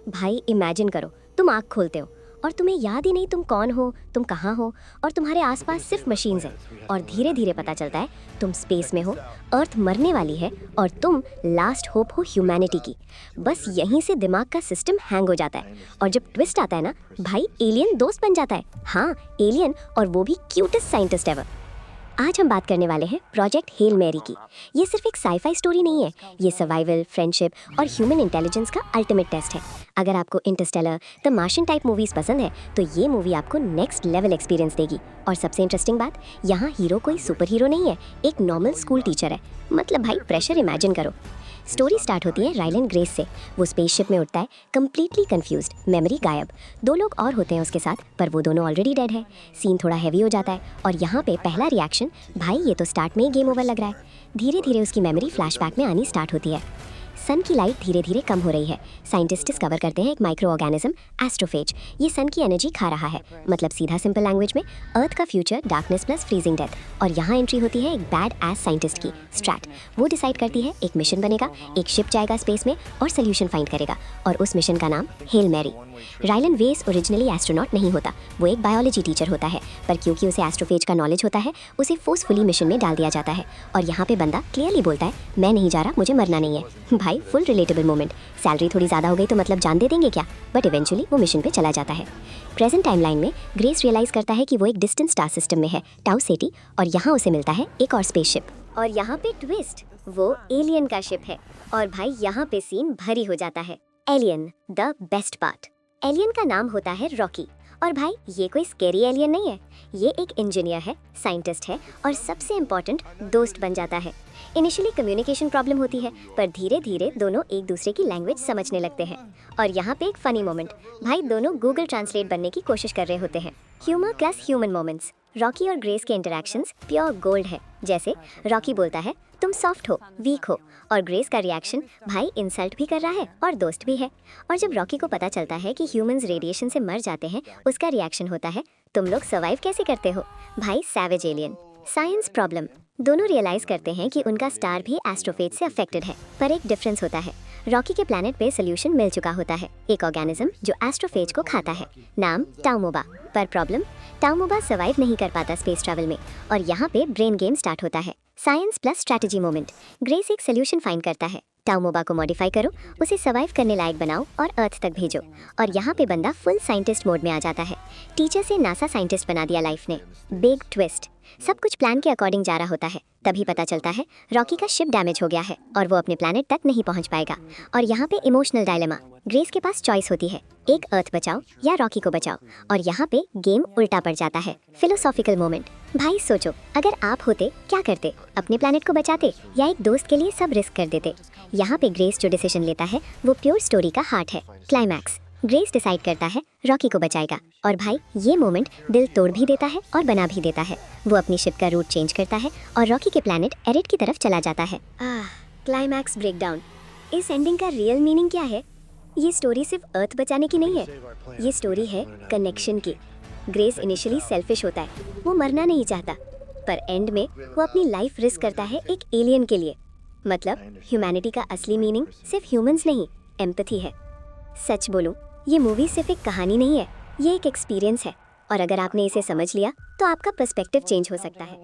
भाई इमेजिन करो, तुम आँख खोलते हो और तुम्हें याद ही नहीं तुम कौन हो, तुम कहाँ हो, और तुम्हारे आसपास सिर्फ मशीन्स हैं। और धीरे धीरे पता चलता है तुम स्पेस में हो, अर्थ मरने वाली है और तुम लास्ट होप हो ह्यूमैनिटी की। बस यहीं से दिमाग का सिस्टम हैंग हो जाता है और जब ट्विस्ट आता है ना भाई, एलियन दोस्त बन जाता है। हाँ, एलियन, और वो भी क्यूटेस्ट साइंटिस्ट एवर। आज हम बात करने वाले हैं प्रोजेक्ट हेल मैरी की। ये सिर्फ एक साईफाई स्टोरी नहीं है, ये सर्वाइवल, फ्रेंडशिप और ह्यूमन इंटेलिजेंस का अल्टीमेट टेस्ट है। अगर आपको Interstellar, the Martian type movies पसंद है तो ये मूवी आपको नेक्स्ट लेवल एक्सपीरियंस देगी। और सबसे इंटरेस्टिंग बात, यहाँ हीरो कोई सुपर हीरो नहीं है, एक नॉर्मल स्कूल टीचर है। मतलब भाई प्रेशर इमेजिन करो। स्टोरी स्टार्ट होती है रायलन ग्रेस से। वो स्पेसशिप में उठता है, कंप्लीटली कंफ्यूज्ड, मेमोरी गायब। 2 लोग और होते हैं उसके साथ, पर वो दोनों ऑलरेडी डेड है। सीन थोड़ा हैवी हो जाता है और यहाँ पे पहला रिएक्शन, भाई ये तो स्टार्ट में ही गेम ओवर लग रहा है। धीरे धीरे उसकी मेमोरी फ्लैशबैक में आनी स्टार्ट होती है। सन की लाइट धीरे धीरे कम हो रही है। साइंटिस्ट डिस्कवर करते हैं एक माइक्रो ऑर्गेनिज्म, एस्ट्रोफेज। ये सन की एनर्जी खा रहा है। मतलब सीधा सिंपल लैंग्वेज में, अर्थ का future darkness plus freezing death. और यहाँ एंट्री होती है एक बैड एस साइंटिस्ट की, स्ट्रैट। वो डिसाइड करती है एक मिशन बनेगा, एक शिप जाएगा स्पेस में और सोल्यूशन फाइंड करेगा। और उस मिशन का नाम हेल मैरी। रायलन वेस ओरिजिनली एस्ट्रोनॉट नहीं होता, वो एक बायोलॉजी टीचर होता है, पर क्योंकि उसे एस्ट्रोफेज का नॉलेज होता है, उसे फोर्सफुली मिशन में डाल दिया जाता है। और यहाँ पे बंदा क्लियरली बोलता है, मैं नहीं जा रहा, मुझे मरना नहीं है। भाई फुल रिलेटेबल मोमेंट। सैलरी थोड़ी ज़्यादा हो गई तो मतलब जान दे देंगे क्या, बट इवेंचुअली वो मिशन पे चला जाता है। प्रेजेंट टाइमलाइन में ग्रेस रियलाइज़ करता है कि वो एक डिस्टेंट स्टार सिस्टम में है, टाउ सेटी, और यहाँ उसे मिलता है एक और स्पेसशिप। और यहाँ पे ट्विस्ट, वो एलियन का शिप है। और भाई यहाँ पे सीन भरी हो जाता है। Alien, the best part. Alien का नाम होता है रॉकी। और भाई ये कोई स्केरी एलियन नहीं है, ये एक इंजीनियर है, साइंटिस्ट है और सबसे इम्पोर्टेंट दोस्त बन जाता है। इनिशियली कम्युनिकेशन प्रॉब्लम होती है, पर धीरे धीरे दोनों एक दूसरे की लैंग्वेज समझने लगते हैं। और यहाँ पे एक फनी मोमेंट, भाई दोनों गूगल ट्रांसलेट बनने की कोशिश कर रहे होते हैं। Humour plus human moments. Rocky और ग्रेस के इंटरेक्शंस प्योर गोल्ड है। जैसे रॉकी बोलता है तुम सॉफ्ट हो, वीक हो, और ग्रेस का रिएक्शन, भाई इंसल्ट भी कर रहा है और दोस्त भी है। और जब रॉकी को पता चलता है कि ह्यूमंस रेडिएशन से मर जाते हैं, उसका रिएक्शन होता है तुम लोग सर्वाइव कैसे करते हो। भाई सैवेज एलियन। Science problem. दोनों रियलाइज करते हैं कि उनका स्टार भी एस्ट्रोफेज से अफेक्टेड है, पर एक डिफरेंस होता है। रॉकी के प्लैनेट पे सोल्यूशन मिल चुका होता है, एक ऑर्गेनिज्म जो एस्ट्रोफेज को खाता है, नाम टाउमोबा। पर प्रॉब्लम, टाउमोबा सर्वाइव नहीं कर पाता स्पेस ट्रैवल में। और यहाँ पे ब्रेन गेम स्टार्ट होता है। Science plus strategy moment. Grace एक सोल्यूशन फाइंड करता है, टाउमोबा को मॉडिफाई करो, उसे सर्वाइव करने लायक बनाओ और अर्थ तक भेजो। और यहाँ पे बंदा फुल साइंटिस्ट मोड में आ जाता है। टीचर से नासा साइंटिस्ट बना दिया लाइफ ने। बिग ट्विस्ट, सब कुछ प्लान के अकॉर्डिंग जा रहा होता है, तभी पता चलता है रॉकी का शिप डैमेज हो गया है और वो अपने प्लैनेट तक नहीं पहुंच पाएगा। और यहाँ पे इमोशनल डायलेमा। ग्रेस के पास चॉइस होती है, एक अर्थ बचाओ या रॉकी को बचाओ। और यहाँ पे गेम उल्टा पड़ जाता है। Philosophical moment. भाई सोचो, अगर आप होते क्या करते, अपने प्लैनेट को बचाते या एक दोस्त के लिए सब रिस्क कर देते। यहाँ पे ग्रेस जो डिसीजन लेता है वो प्योर स्टोरी का हार्ट है। क्लाइमैक्स, ग्रेस डिसाइड करता है रॉकी को बचाएगा। और भाई ये मोमेंट दिल तोड़ भी देता है और बना भी देता है। वो अपनी शिप का रूट चेंज करता है और रॉकी के प्लैनेट एरिड की तरफ चला जाता है। Climax breakdown. इस एंडिंग का रियल मीनिंग क्या है? ये स्टोरी सिर्फ अर्थ बचाने की नहीं है, ये स्टोरी है कनेक्शन की। ग्रेस इनिशियली सेल्फिश होता है, वो मरना नहीं चाहता, पर एंड में वो अपनी लाइफ रिस्क करता है एक एलियन के लिए। मतलब ह्यूमैनिटी का असली मीनिंग सिर्फ ह्यूमंस नहीं, एम्पैथी है। सच बोलूं, ये मूवी सिर्फ एक कहानी नहीं है, ये एक एक्सपीरियंस है। और अगर आपने इसे समझ लिया तो आपका पर्सपेक्टिव चेंज हो सकता है।